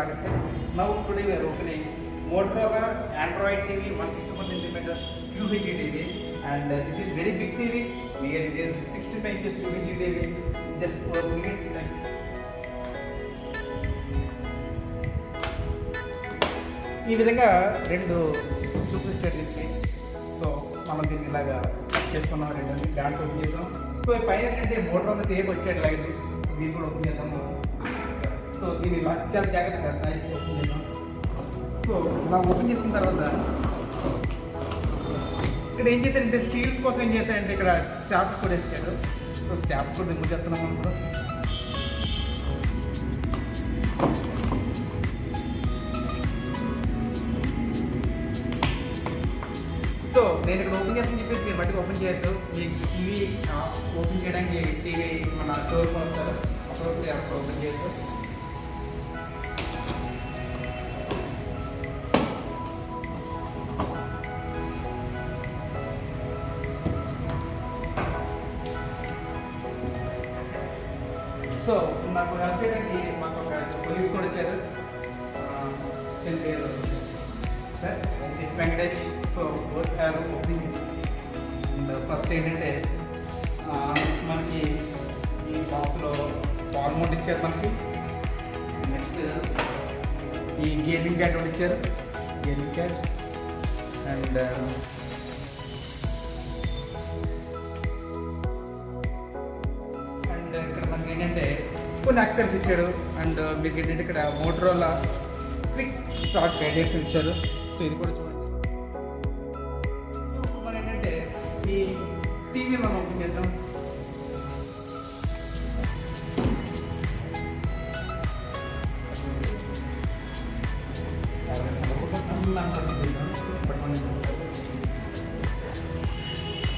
ಆಗುತ್ತೆ. ನಾವು today we are opening Motorola Android TV 161 cm UHD TV, and this is very big TV. Here it is 65 inches UHD TV. Just open it. ఈ విధంగా రెండు చూపించాడు దీనికి. So మనం దీన్ని ఇలాగా చేసుకున్నాం, రెండు బ్రాండ్స్ ఓపెన్ చేద్దాం. సో పైన ఏంటంటే Motorola టేప్ వచ్చాడు ఇలాగే, దీన్ని కూడా ఓపెన్ చేద్దాము. సో దీన్ని ఇలా చాలా జాగ్రత్తగా నైస్ ఓపెన్ చేద్దాం. సో ఇలా ఓపెన్ చేసిన తర్వాత ఇక్కడ ఏం చేశారంటే సీల్స్ కోసం ఏం చేశారంటే ఇక్కడ స్టాప్స్ కూడా ఇచ్చారు. సో స్టాప్స్ కూడా రిమూవ్ చేస్తున్నాం మనం. సో నేను ఇక్కడ ఓపెన్ చేస్తాను చెప్పేసి మీరు బట్టి ఓపెన్ చేయొద్దు. మీకు టీవీ ఓపెన్ చేయడానికి టీవీ మన డోర్ వస్తారు, అప్పుడు ఓపెన్ చేయొద్దు. సో నాకు హెల్ప్ చేయడానికి మాకు ఒక పోలీస్ కూడా వచ్చారు, sir Venkatesh. So both have opening. First ఏంటంటే మనకి ఈ బాక్స్లో వాల్ మౌంట్ ఇచ్చారు మనకి. నెక్స్ట్ ఈ గేమింగ్ ప్యాడ్ కూడా ఇచ్చారు, గేమింగ్ ప్యాడ్. అండ్ ఇక్కడ మనకి ఏంటంటే కొన్ని యాక్సెస్ ఇచ్చాడు. అండ్ మీకు ఏంటంటే ఇక్కడ Motorola క్విక్ స్టార్ట్ గైడెన్స్ ఇచ్చారు. సో ఇది కూడా చూడండి. మనం ఏంటంటే ఈ టీవీ మనం ఓపెన్ చేద్దాం.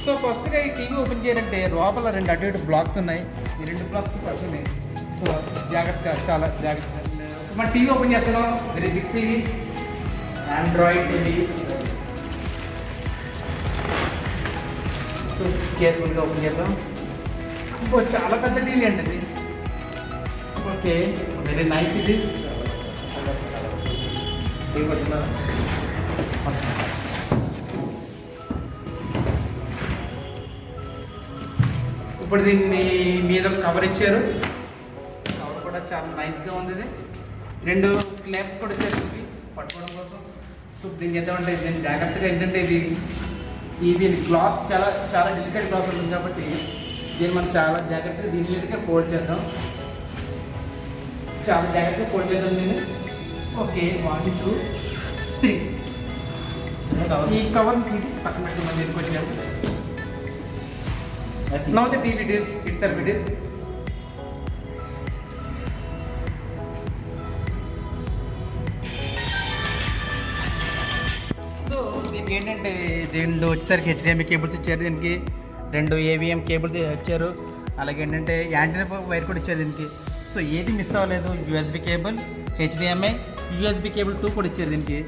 సో ఫస్ట్గా ఈ టీవీ ఓపెన్ చేయాలంటే లోపల రెండు అటు ఇటు బ్లాక్స్ ఉన్నాయి. ఈ రెండు బ్లాక్స్ పడుతున్నాయి. సో జాగ్రత్తగా, చాలా జాగ్రత్తగా మన టీవీ ఓపెన్ చేస్తున్నాం. Very big TV, android TV. So కేర్ఫుల్గా ఓపెన్ చేద్దాం. ఇంకో చాలా పెద్ద టీవీ అండి ఇది. ఓకే, వెరీ నైస్ ఇది. ఇప్పుడు దీన్ని మీద కవర్ ఇచ్చారు. కవర్ కూడా చాలా నైస్గా ఉంది. ఇది రెండు క్లాప్స్ కూడా ఇచ్చారు పట్టుకోవడం కోసం. సో దీన్ని చేద్దామంటే దీన్ని జాగ్రత్తగా ఏంటంటే ఇది గ్లాస్ చాలా చాలా డెలికేట్ గ్లాస్ ఉంటుంది కాబట్టి దీన్ని మనం చాలా జాగ్రత్తగా దీని మీదకే ఫోల్డ్ చేద్దాం. చాలా జాగ్రత్తగా ఫోల్డ్ చేద్దాం దీన్ని. ఓకే, 1 2 3. ఈ కవర్ని తీసి పక్కన పెట్టి మనం దీనికి వచ్చాము. Now the TV it is itself it is. So దీనికి ఏంటంటే రెండు వచ్చేసరికి HDMI కేబుల్స్ ఇచ్చారు. దీనికి రెండు AVM కేబుల్స్ ఇచ్చారు. అలాగే ఏంటంటే యాంటీనా వైర్ కూడా ఇచ్చారు దీనికి. సో ఏది మిస్ అవ్వలేదు. USB cable, HDMI, USB cable 2 కూడా ఇచ్చారు దీనికి.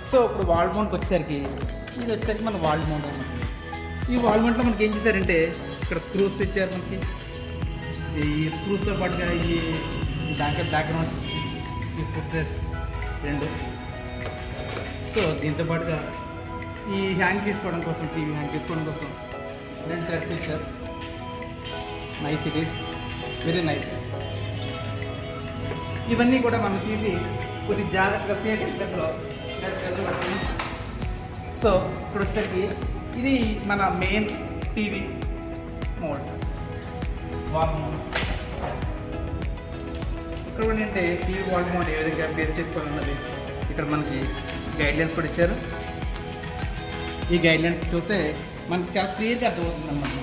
సో ఇప్పుడు వాల్ మౌంట్కి వచ్చేసరికి ఇది వచ్చేసరికి మన వాల్ మౌంట్ అన్నమాట. ఈ వాల్ మౌంట్లో మనకి ఏం చేశారంటే ఇక్కడ స్క్రూస్ ఇచ్చారు మనకి. ఈ స్క్రూస్తో పాటుగా ఈ బ్యాక్గ్రౌండ్, ఈ ఫుట్రెస్ రెండు. సో దీంతో పాటుగా ఈ హ్యాంగ్ చేసుకోవడం కోసం, టీవీ హ్యాంగ్ చేసుకోవడం కోసం రెండు థ్రెడ్స్ ఇచ్చారు. Nice, it is very nice. ఇవన్నీ కూడా మనం తీసి కొద్ది జాగ్రత్తగా సేఫ్ ప్లేస్లో. సో ఇప్పుడు వచ్చేసరికి ఇది మన main TV mode, wall mode. ఇక్కడ కూడా ఏంటంటే టీవీ వాల్ మోడ్ ఏ విధంగా బేస్ చేసుకోవాలన్నది ఇక్కడ మనకి గైడ్లైన్స్ కూడా ఇచ్చారు. ఈ గైడ్లైన్స్ చూస్తే మనకి చాలా క్లియర్గా అర్థమవుతుంది అన్నమాట.